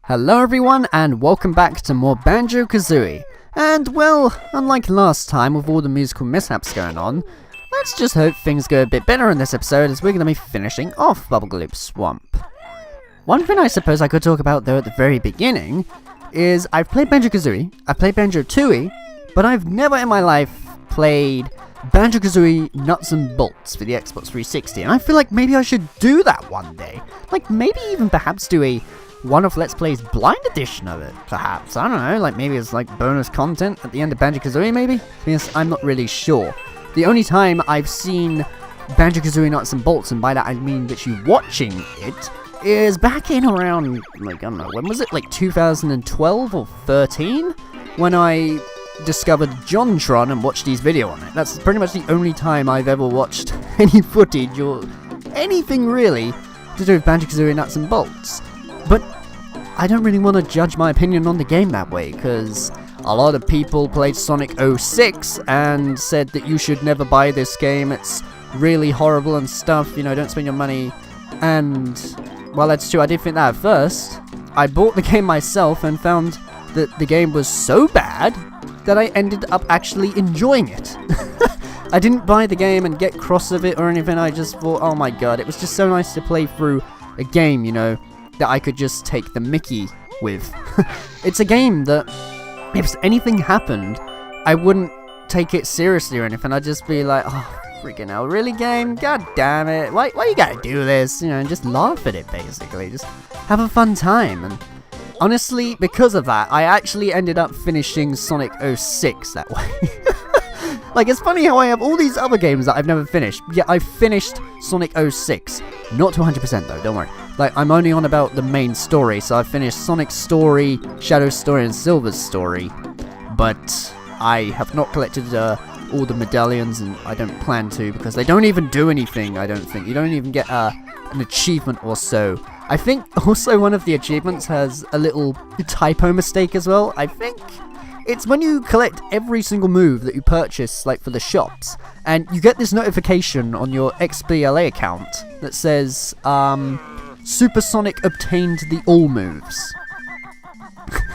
Hello everyone, and welcome back to more Banjo-Kazooie. And well, unlike last time with all the musical mishaps going on, let's just hope things go a bit better in this episode as we're going to be finishing off Bubblegloop Swamp. One thing I suppose I could talk about though at the very beginning is I've played Banjo-Kazooie, I've played Banjo-Tooie, but I've never in my life played Banjo-Kazooie Nuts and Bolts for the Xbox 360, and I feel like maybe I should do that one day. Like maybe even perhaps do a one-off Let's Plays blind edition of it, perhaps. I don't know, like maybe it's like bonus content at the end of Banjo-Kazooie maybe? Because I'm not really sure. The only time I've seen Banjo-Kazooie Nuts and Bolts, and by that I mean literally watching it, is back in around, like, I don't know, when was it? Like 2012 or 13? When I discovered JonTron and watched his video on it. That's pretty much the only time I've ever watched any footage or anything really to do with Banjo-Kazooie Nuts and Bolts. But I don't really want to judge my opinion on the game that way, because a lot of people played Sonic 06 and said that you should never buy this game, it's really horrible and stuff, you know, don't spend your money. And, well, that's true, I did think that at first. I bought the game myself and found that the game was so bad that I ended up actually enjoying it. I didn't buy the game and get cross of it or anything, I just thought, oh my god, it was just so nice to play through a game, you know, that I could just take the mickey with. It's a game that, if anything happened, I wouldn't take it seriously or anything. I'd just be like, oh, freaking hell, really game? God damn it, why you gotta do this? You know, and just laugh at it, basically. Just have a fun time. And honestly, because of that, I actually ended up finishing Sonic 06 that way. Like, it's funny how I have all these other games that I've never finished, yet I finished Sonic 06. Not to 100% though, don't worry. Like, I'm only on about the main story, so I finished Sonic's story, Shadow's story, and Silver's story. But I have not collected all the medallions, and I don't plan to, because they don't even do anything, I don't think. You don't even get an achievement or so. I think also one of the achievements has a little typo mistake as well. I think it's when you collect every single move that you purchase, like for the shops, and you get this notification on your XBLA account that says, Supersonic obtained the all moves.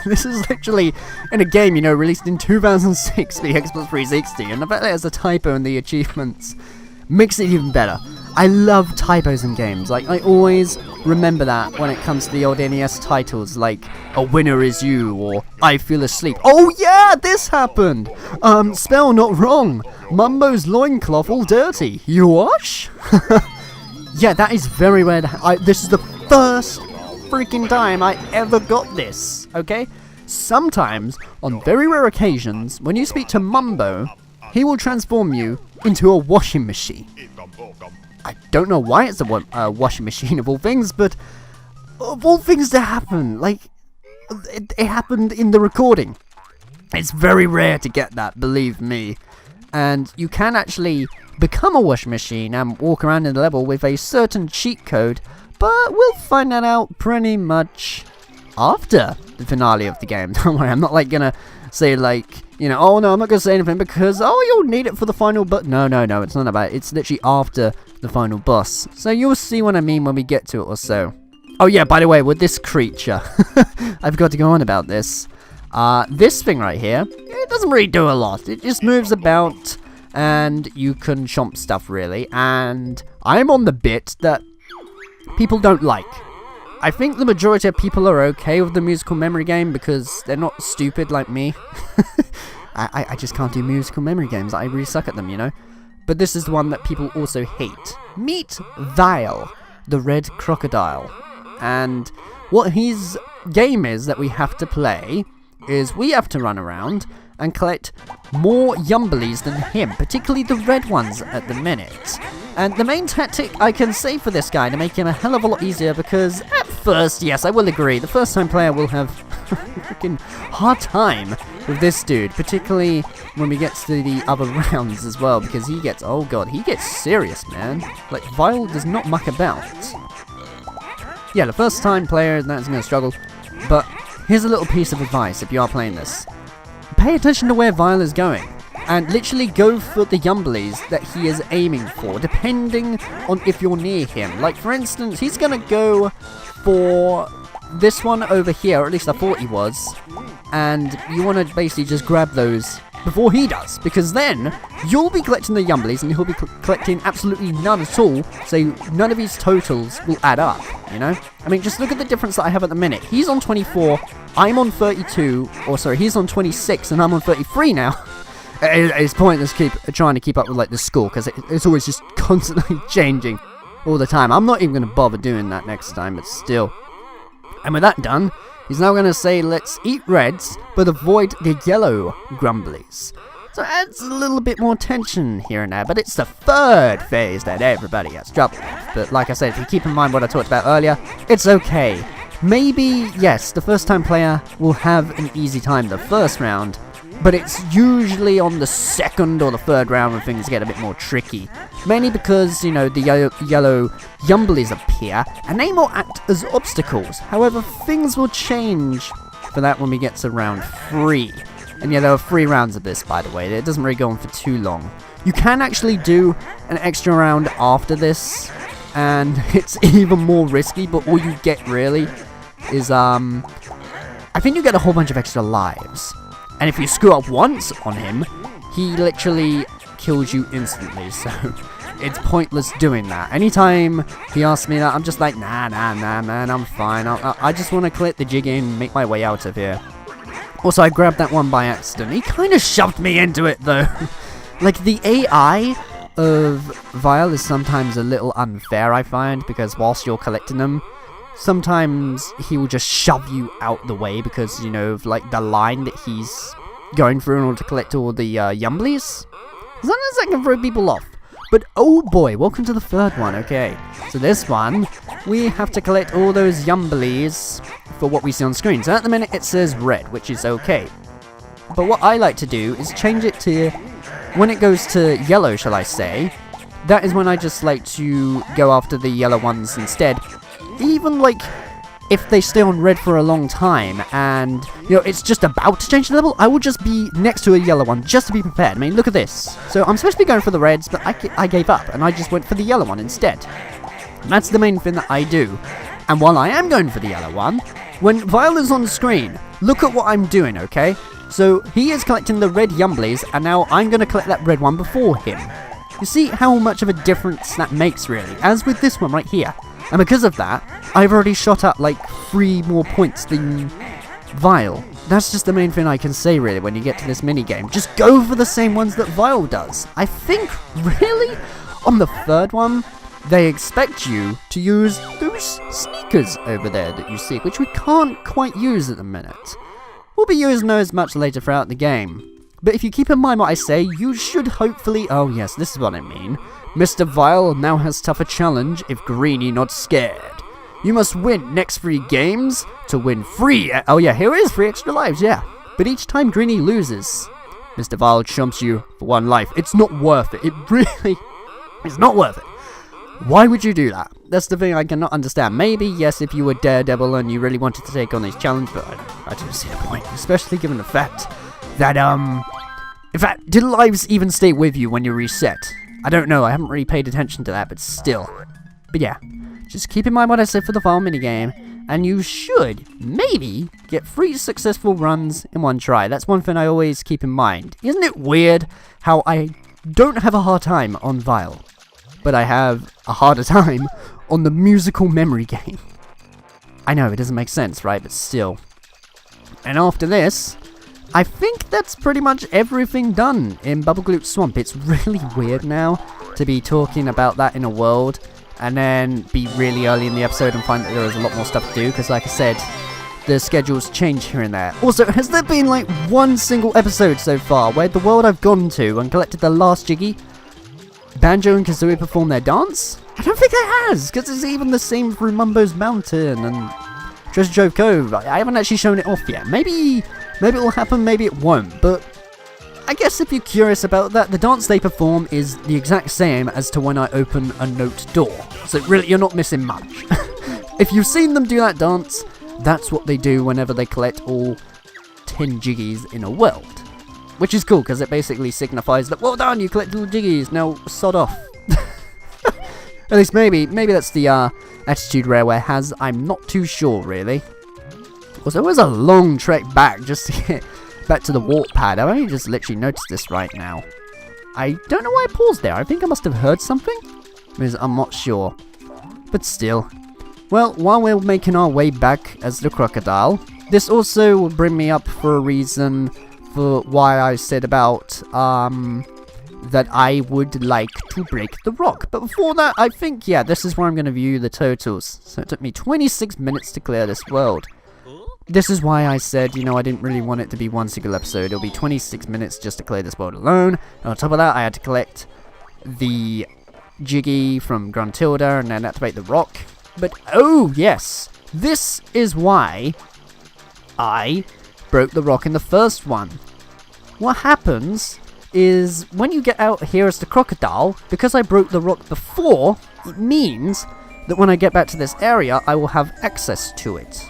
This is literally in a game, you know, released in 2006 for the Xbox 360, and the fact that there's a typo in the achievements makes it even better. I love typos in games. Like, I always remember that when it comes to the old NES titles, like A Winner Is You, or I Feel Asleep. Oh yeah, this happened! Spell not wrong. Mumbo's loincloth all dirty. You wash? Yeah, that is very rare. This is the first freaking time I ever got this, okay? Sometimes, on very rare occasions, when you speak to Mumbo, he will transform you into a washing machine. I don't know why it's a washing machine of all things, but of all things to happen, like, it happened in the recording. It's very rare to get that, believe me. And you can actually become a washing machine and walk around in the level with a certain cheat code, but we'll find that out pretty much after the finale of the game. Don't worry, I'm not like gonna say like, you know, oh no, I'm not gonna say anything because, oh, you'll need it for the final boss. No, it's not about it. It's literally after the final boss. So you'll see what I mean when we get to it or so. Oh yeah, by the way, with this creature, I've got to go on about this. This thing right here, it doesn't really do a lot. It just moves about and you can chomp stuff really. And I'm on the bit that people don't like. I think the majority of people are okay with the musical memory game because they're not stupid like me. I just can't do musical memory games. I really suck at them, you know. But this is the one that people also hate. Meet Vile, the red crocodile. And what his game is that we have to play is we have to run around and collect more Yumblies than him, particularly the red ones at the minute. And the main tactic I can say for this guy to make him a hell of a lot easier, because at first, yes, I will agree, the first time player will have a freaking hard time with this dude, particularly when we get to the other rounds as well, because he gets, oh god, he gets serious, man. Like, Vile does not muck about. Yeah, the first time player, that's going to struggle, but here's a little piece of advice if you are playing this. Pay attention to where Vile is going, and literally go for the Yumblies that he is aiming for, depending on if you're near him. Like, for instance, he's gonna go for this one over here, or at least I thought he was, and you want to basically just grab those before he does, because then you'll be collecting the Yumblies and he'll be collecting absolutely none at all, so none of his totals will add up, you know? I mean, just look at the difference that I have at the minute. He's on 24, I'm on 32, or sorry, he's on 26 and I'm on 33 now. It's pointless trying to keep up with like the score, because it's always just constantly changing all the time. I'm not even going to bother doing that next time, but still. And with that done, he's now going to say, let's eat reds, but avoid the yellow grumblies. So it adds a little bit more tension here and there, but it's the third phase that everybody has trouble with. But like I said, if you keep in mind what I talked about earlier, it's okay. Maybe, yes, the first time player will have an easy time the first round, but it's usually on the second or the third round when things get a bit more tricky. Mainly because, you know, the yellow Yumblies appear, and they will act as obstacles. However, things will change for that when we get to round 3. And yeah, there are 3 rounds of this, by the way. It doesn't really go on for too long. You can actually do an extra round after this, and it's even more risky, but all you get really is, I think you get a whole bunch of extra lives. And if you screw up once on him, he literally kills you instantly, so it's pointless doing that. Anytime he asks me that, I'm just like, nah, man, I'm fine. I just want to collect the Jiggy and make my way out of here. Also, I grabbed that one by accident. He kind of shoved me into it, though. Like, the AI of Vile is sometimes a little unfair, I find, because whilst you're collecting them, sometimes he will just shove you out the way because, you know, of like the line that he's going through in order to collect all the Yumblies. Sometimes that can throw people off. But oh boy, welcome to the third one, okay. So this one, we have to collect all those Yumblies for what we see on screen. So at the minute it says red, which is okay. But what I like to do is change it to, when it goes to yellow, shall I say, that is when I just like to go after the yellow ones instead. Even, like, if they stay on red for a long time and, you know, it's just about to change the level, I will just be next to a yellow one just to be prepared. I mean, look at this. So I'm supposed to be going for the reds, but I gave up and I just went for the yellow one instead. And that's the main thing that I do. And while I am going for the yellow one, when Vile is on screen, look at what I'm doing, okay? So he is collecting the red Yumblies, and now I'm going to collect that red one before him. You see how much of a difference that makes, really, as with this one right here. And because of that, I've already shot up like 3 more points than Vile. That's just the main thing I can say, really, when you get to this minigame. Just go for the same ones that Vile does. I think, really, on the third one, they expect you to use those sneakers over there that you see, which we can't quite use at the minute. We'll be using those much later throughout the game. But if you keep in mind what I say, you should hopefully... Oh yes, this is what I mean. Mr. Vile now has tougher challenge if Greenie not scared. You must win next 3 games to win free... Oh yeah, here is 3 extra lives, yeah. But each time Greenie loses, Mr. Vile chumps you for 1 life. It's not worth it. It really is not worth it. Why would you do that? That's the thing I cannot understand. Maybe, yes, if you were Daredevil and you really wanted to take on this challenge, but I don't see the point. Especially given the fact that, in fact, did lives even stay with you when you reset? I don't know, I haven't really paid attention to that, but still. But yeah, just keep in mind what I said for the Vile minigame, and you should, maybe, get 3 successful runs in 1 try. That's one thing I always keep in mind. Isn't it weird how I don't have a hard time on Vile, but I have a harder time on the musical memory game? I know, it doesn't make sense, right? But still. And after this, I think that's pretty much everything done in Bubblegloop Swamp. It's really weird now to be talking about that in a world and then be really early in the episode and find that there is a lot more stuff to do, because like I said, the schedules change here and there. Also, has there been like 1 single episode so far where the world I've gone to and collected the last Jiggy, Banjo and Kazooie perform their dance? I don't think it has, because it's even the same through Mumbo's Mountain and Treasure Trove Cove. I haven't actually shown it off yet. Maybe it will happen, maybe it won't, but I guess if you're curious about that, the dance they perform is the exact same as to when I open a note door. So really, you're not missing much. If you've seen them do that dance, that's what they do whenever they collect all 10 Jiggies in a world. Which is cool, because it basically signifies that, well done, you collected all Jiggies, now sod off. At least maybe that's the attitude Rareware has, I'm not too sure really. Also, it was a long trek back just to get back to the warp pad. I only just literally noticed this right now. I don't know why I paused there. I think I must have heard something. Because I'm not sure. But still. Well, while we're making our way back as the crocodile, this also will bring me up for a reason for why I said about, that I would like to break the rock. But before that, I think, yeah, this is where I'm going to view the totals. So it took me 26 minutes to clear this world. This is why I said, you know, I didn't really want it to be one single episode. It'll be 26 minutes just to clear this world alone. And on top of that, I had to collect the Jiggy from Gruntilda and then activate the rock. But, oh, yes, this is why I broke the rock in the first one. What happens is when you get out here as the crocodile, because I broke the rock before, it means that when I get back to this area, I will have access to it.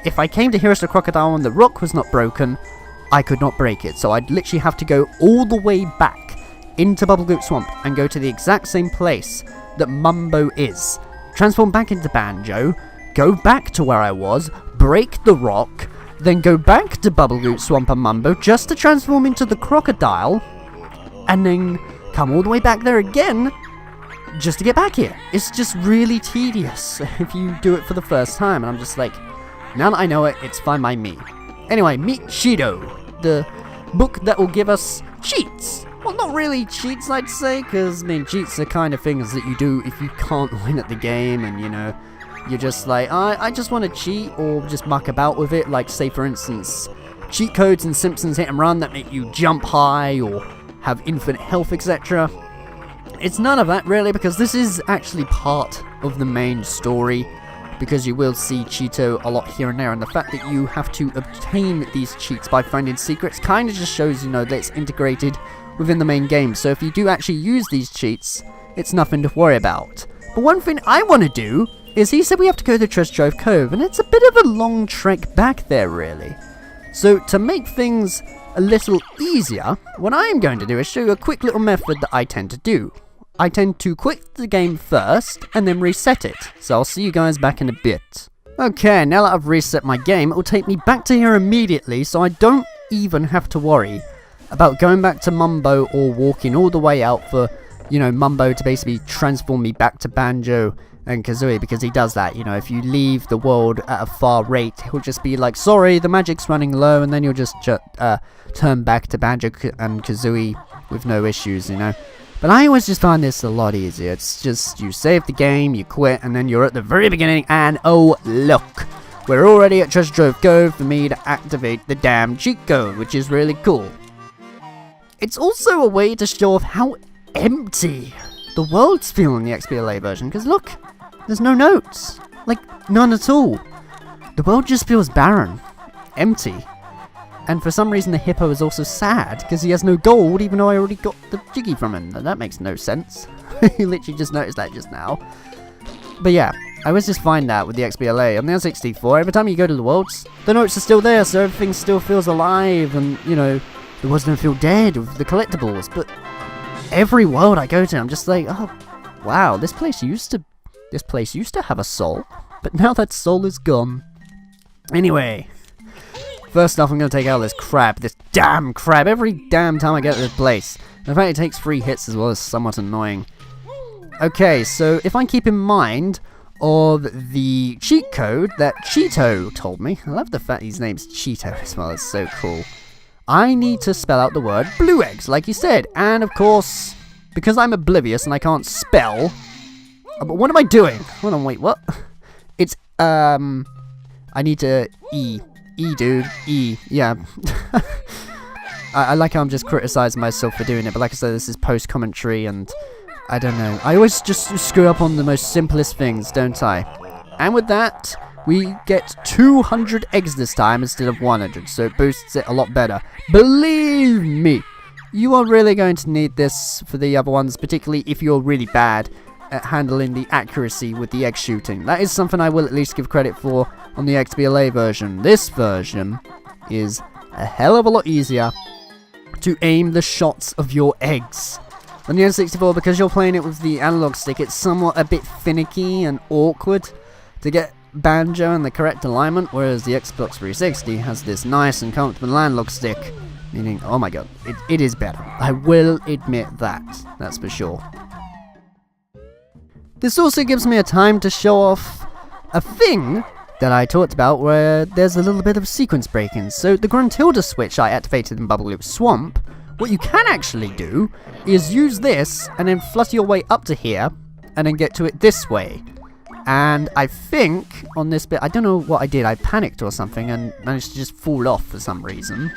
If I came to here as the crocodile and the rock was not broken, I could not break it. So I'd literally have to go all the way back into Bubblegloop Swamp and go to the exact same place that Mumbo is. Transform back into Banjo, go back to where I was, break the rock, then go back to Bubblegloop Swamp and Mumbo just to transform into the crocodile, and then come all the way back there again just to get back here. It's just really tedious if you do it for the first time, and I'm just like, now that I know it, it's fine by me. Anyway, meet Cheeto, the book that will give us cheats. Well, not really cheats, I'd say, because, I mean, cheats are kind of things that you do if you can't win at the game, and, you know, you're just like, I just want to cheat, or just muck about with it, like, say, for instance, cheat codes in Simpsons Hit and Run that make you jump high, or have infinite health, etc. It's none of that, really, because this is actually part of the main story, because you will see Cheeto a lot here and there, and the fact that you have to obtain these cheats by finding secrets kind of just shows, you know, that it's integrated within the main game. So if you do actually use these cheats, it's nothing to worry about. But one thing I want to do is, he said we have to go to Treasure Trove Cove, and it's a bit of a long trek back there, really. So to make things a little easier, what I'm going to do is show you a quick little method that I tend to do. I tend to quit the game first, and then reset it. So I'll see you guys back in a bit. Okay, now that I've reset my game, it will take me back to here immediately, so I don't even have to worry about going back to Mumbo or walking all the way out for, you know, Mumbo to basically transform me back to Banjo and Kazooie, because he does that. You know, if you leave the world at a far rate, he'll just be like, sorry, the magic's running low, and then you'll just turn back to Banjo and Kazooie with no issues, you know. But I always just find this a lot easier. It's just, you save the game, you quit, and then you're at the very beginning, and oh look, we're already at Treasure Trove Cove for me to activate the damn cheat code, which is really cool. It's also a way to show off how empty the worlds feel in the XBLA version, because look, there's no notes. Like, none at all. The world just feels barren. Empty. And for some reason the hippo is also sad, because he has no gold, even though I already got the Jiggy from him. That makes no sense. You literally just noticed that just now. But yeah, I always just find that with the XBLA. On the N64, every time you go to the worlds, the notes are still there, so everything still feels alive, and, you know, the worlds don't feel dead with the collectibles. But every world I go to, I'm just like, oh, wow, this place used to have a soul, but now that soul is gone. Anyway, first off, I'm going to take out this crab, this damn crab, every damn time I get to this place. In fact, it takes 3 hits as well, as somewhat annoying. Okay, so if I keep in mind of the cheat code that Cheeto told me, I love the fact his name's Cheeto as well, it's so cool. I need to spell out the word blue eggs, like he said, and of course, because I'm oblivious and I can't spell, but what am I doing? Hold on, wait, what? It's, I need to E, dude, E, yeah. I like how I'm just criticizing myself for doing it, but like I said, this is post-commentary, and I don't know. I always just screw up on the most simplest things, don't I? And with that, we get 200 eggs this time instead of 100, so it boosts it a lot better. Believe me, you are really going to need this for the other ones, particularly if you're really bad at handling the accuracy with the egg shooting. That is something I will at least give credit for on the XBLA version. This version is a hell of a lot easier to aim the shots of your eggs. On the N64, because you're playing it with the analog stick, it's somewhat a bit finicky and awkward to get banjo in the correct alignment, whereas the Xbox 360 has this nice and comfortable analog stick, meaning, oh my god, it is better. I will admit that, that's for sure. This also gives me a time to show off a thing that I talked about where there's a little bit of sequence breaking. So the Gruntilda switch I activated in Bubblegloop Swamp, what you can actually do is use this and then flutter your way up to here and then get to it this way. And I think on this bit, I don't know what I did, I panicked or something and managed to just fall off for some reason.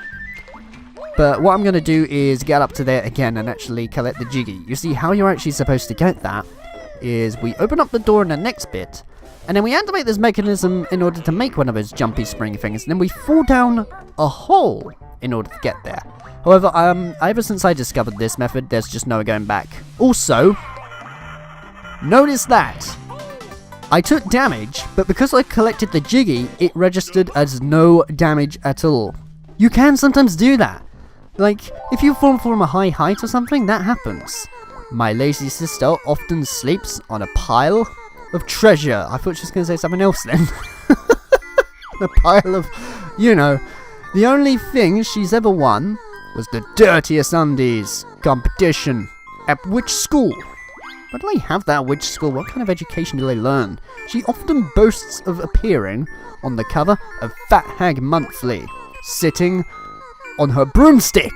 But what I'm going to do is get up to there again and actually collect the Jiggy. You see, how you're actually supposed to get that is we open up the door in the next bit, and then we activate this mechanism in order to make one of those jumpy spring things, and then we fall down a hole in order to get there. However, ever since I discovered this method, there's just no going back. Also, notice that I took damage, but because I collected the Jiggy, it registered as no damage at all. You can sometimes do that. Like, if you fall from a high height or something, that happens. My lazy sister often sleeps on a pile of treasure. I thought she was going to say something else then. A pile of, you know, the only thing she's ever won was the dirtiest undies competition. At which school? Where do they have that? Which school? What kind of education do they learn? She often boasts of appearing on the cover of Fat Hag Monthly, sitting on her broomstick.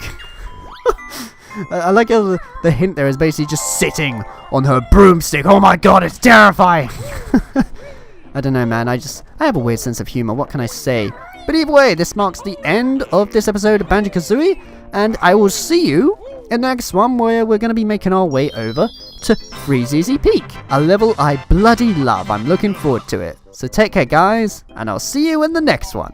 I like how the hint there is basically just sitting on her broomstick. Oh my god, it's terrifying! I don't know, man. I have a weird sense of humor. What can I say? But either way, this marks the end of this episode of Banjo-Kazooie, and I will see you in the next one where we're going to be making our way over to Freezeezy Peak, a level I bloody love. I'm looking forward to it. So take care, guys, and I'll see you in the next one.